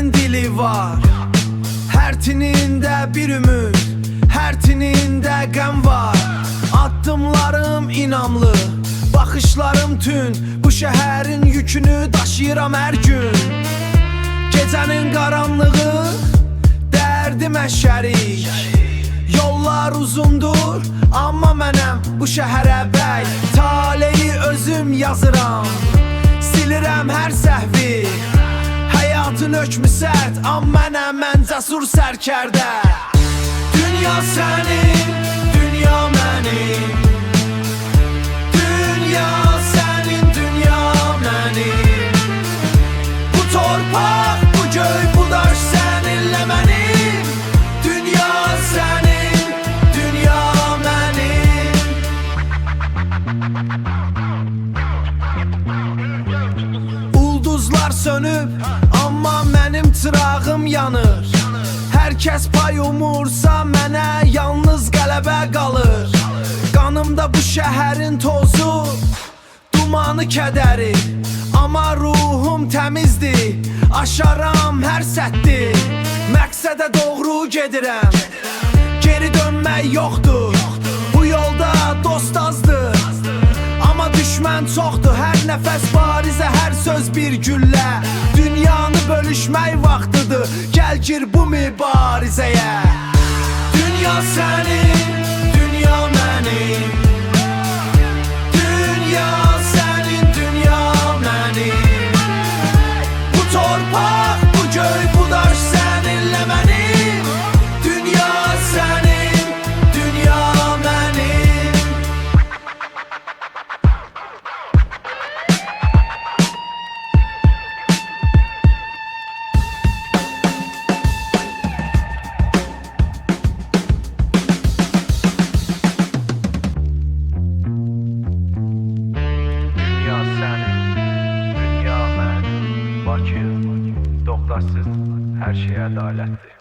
Herkesin dili var, her tininde bir ümit, her tininde qəm var. Addımlarım inamlı, baxışlarım tün, bu şəhərin yükünü daşıyıram hər gün. Gecənin qaranlığı, dərdimə şərik. Yollar uzundur, amma mənəm bu şəhərə bəy. Taleyi özüm yazıram, silirəm hər səhvi. Həyatın hökmü sərt, amma mən cəsur sərkərdə. Dünya sənin, dünya mənim. Dünya sənin, dünya mənim. Bu torpaq, bu göy, bu daş səninlə mənim. Dünya sənin, dünya mənim. Ulduzlar sönüb, amma mənim çırağım yanır. Hər kəs pay umursa mənə yalnız qələbə qalır. Qanımda bu şəhərin tozu, dumanı kədəri, amma ruhum təmizdir, aşaram hər səddi. Məqsədə doğru gedirəm, geri dönmək yoxdur. Bu yolda dost azdır, amma düşmən çoxdur. Hər nəfəs barizə, hər söz bir güllə. Dünyanı bölüşmək vaxtıdır, gəl gir bu mübarizəyə. Dünya sənin, dünya mənim. Dünya sənin, dünya mənim. Bu torpaq, bu göy, bu daş səninlə mənim. Dünya sənin, dünya mənim. Dünya sənin, dünya mənim. Bakı, Doqdaşsız hər şey ədalətdir.